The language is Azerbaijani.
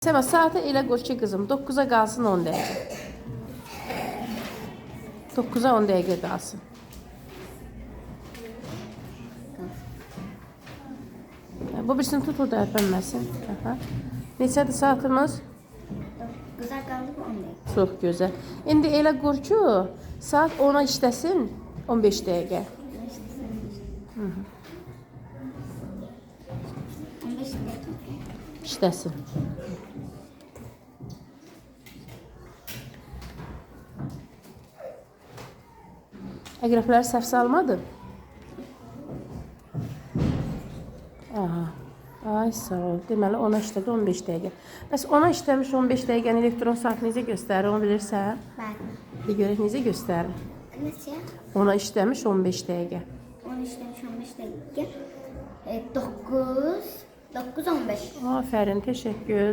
Səbah saatı elə qoy ki qızım 9-a qalsın 10 dəqiqə. 9-a 10 dəqiqə qalsın. Bu birisini tut orada ərpənməsin. Neçədir saatımız? 9'a qalıb 10 dəqiqə. Çox gözəl. İndi elə qur ki saat 10-a işləsin 15 dəqiqə. 15 dəqiqə. İşləsin. Əqrəbləri səhv salmadı. Aha. Ay sağ ol. Deməli 10-a işlədi 15 dəqiqə. Bəs 10-a işləmiş 15 dəqiqəni elektron saat necə göstərir onu bilirsən? Bəli. Bir görək necə göstərir. Neçə? 10-a işləmiş 15 dəqiqə. 10 işləmiş 15 dəqiqə. 9 15. Afərin, təşəkkür.